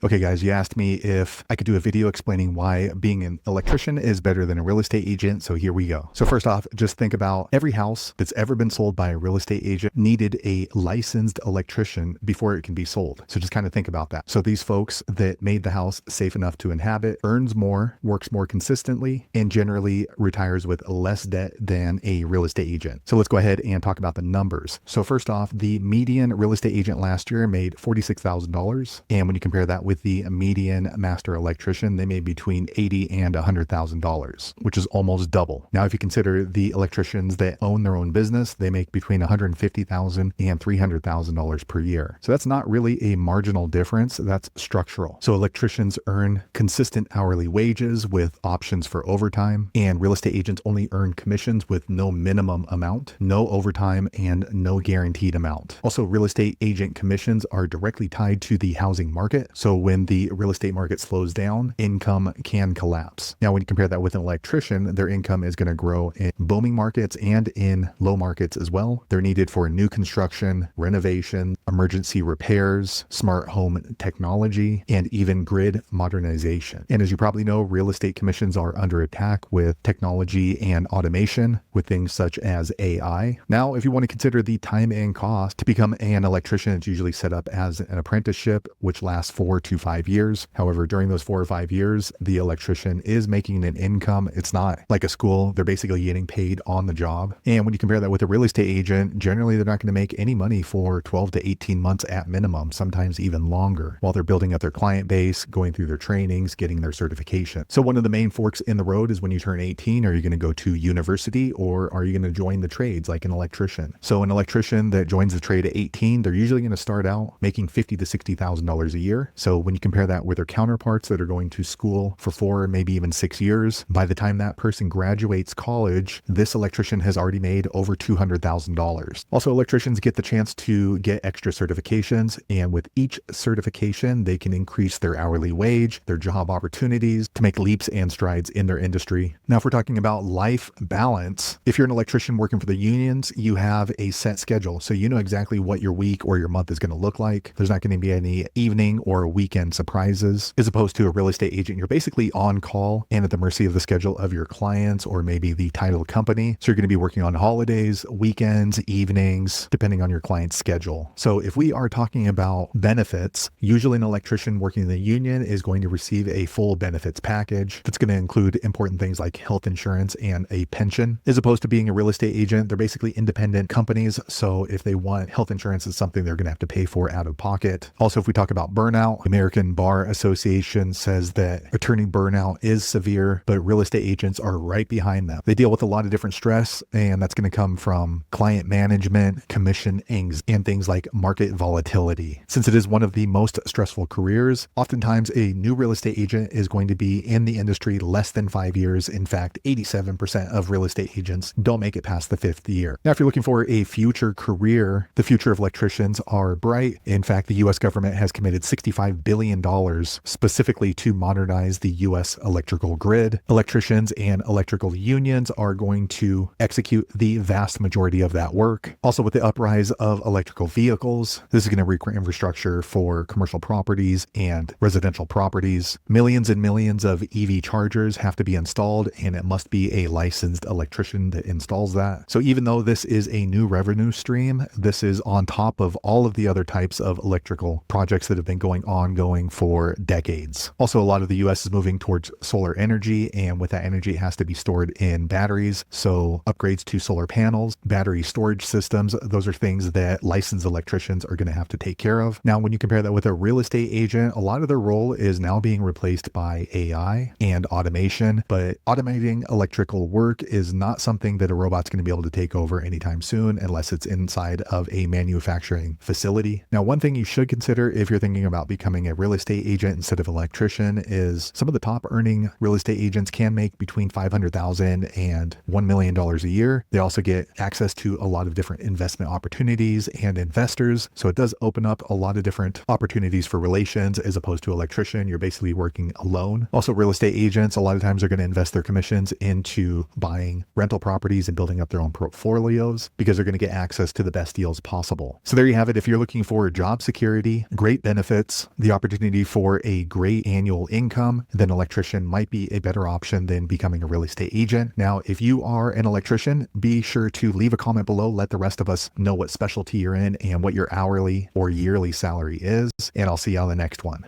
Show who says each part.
Speaker 1: Okay guys, you asked me if I could do a video explaining why being an electrician is better than a real estate agent, so here we go. So first off, just think about every house that's ever been sold by a real estate agent needed a licensed electrician before it can be sold. So just kind of think about that. So these folks that made the house safe enough to inhabit earns more, works more consistently, and generally retires with less debt than a real estate agent. So let's go ahead and talk about the numbers. So first off, the median real estate agent last year made $46,000. And when you compare that with the median master electrician, they made between $80,000 and $100,000, which is almost double. Now, if you consider the electricians that own their own business, they make between $150,000 and $300,000 per year. So that's not really a marginal difference, that's structural. So electricians earn consistent hourly wages with options for overtime, and real estate agents only earn commissions with no minimum amount, no overtime, and no guaranteed amount. Also, real estate agent commissions are directly tied to the housing market. So when the real estate market slows down, income can collapse. Now, when you compare that with an electrician, their income is going to grow in booming markets and in low markets as well. They're needed for new construction, renovation, emergency repairs, smart home technology, and even grid modernization. And as you probably know, real estate commissions are under attack with technology and automation with things such as AI. Now, if you want to consider the time and cost to become an electrician, it's usually set up as an apprenticeship, which lasts 4 to 5 years. However, during those 4 or 5 years, the electrician is making an income. It's not like a school. They're basically getting paid on the job. And when you compare that with a real estate agent, generally they're not going to make any money for 12 to 18 months at minimum, sometimes even longer, while they're building up their client base, going through their trainings, getting their certification. So one of the main forks in the road is when you turn 18, are you going to go to university or are you going to join the trades like an electrician? So an electrician that joins the trade at 18, they're usually going to start out making $50,000 to $60,000 a year. So when you compare that with their counterparts that are going to school for 4, maybe even 6 years, by the time that person graduates college, this electrician has already made over $200,000. Also, electricians get the chance to get extra certifications, and with each certification, they can increase their hourly wage, their job opportunities to make leaps and strides in their industry. Now, if we're talking about life balance, if you're an electrician working for the unions, you have a set schedule. So you know exactly what your week or your month is going to look like. There's not going to be any evening or weekend surprises. As opposed to a real estate agent, you're basically on call and at the mercy of the schedule of your clients or maybe the title company. So you're going to be working on holidays, weekends, evenings, depending on your client's schedule. So if we are talking about benefits, usually an electrician working in the union is going to receive a full benefits package that's going to include important things like health insurance and a pension. As opposed to being a real estate agent, they're basically independent companies. So if they want health insurance, it's something they're going to have to pay for out of pocket. Also, if we talk about burnout, American Bar Association says that attorney burnout is severe, but real estate agents are right behind them. They deal with a lot of different stress, and that's going to come from client management, commission anxiety, and things like market volatility. Since it is one of the most stressful careers, oftentimes a new real estate agent is going to be in the industry less than 5 years. In fact, 87% of real estate agents don't make it past the 5th year. Now, if you're looking for a future career, the future of electricians are bright. In fact, the US government has committed $65 billion specifically to modernize the US electrical grid. Electricians and electrical unions are going to execute the vast majority of that work. Also, with the uprise of electrical vehicles, this is going to require infrastructure for commercial properties and residential properties. Millions and millions of EV chargers have to be installed, and it must be a licensed electrician that installs that. So even though this is a new revenue stream, this is on top of all of the other types of electrical projects that have been ongoing for decades. Also, a lot of the US is moving towards solar energy, and with that energy, it has to be stored in batteries. So upgrades to solar panels, battery storage systems, those are things that licensed electricians are going to have to take care of. Now, when you compare that with a real estate agent, a lot of their role is now being replaced by AI and automation, but automating electrical work is not something that a robot's going to be able to take over anytime soon unless it's inside of a manufacturing facility. Now, one thing you should consider if you're thinking about becoming a real estate agent instead of an electrician is some of the top earning real estate agents can make between $500,000 and $1 million a year. They also get access to a lot of different investment opportunities and investors. So it does open up a lot of different opportunities for relations as opposed to electrician. You're basically working alone. Also, real estate agents, a lot of times are going to invest their commissions into buying rental properties and building up their own portfolios because they're going to get access to the best deals possible. So there you have it. If you're looking for job security, great benefits, the the opportunity for a great annual income, then electrician might be a better option than becoming a real estate agent. Now, if you are an electrician, be sure to leave a comment below. Let the rest of us know what specialty you're in and what your hourly or yearly salary is. And I'll see you on the next one.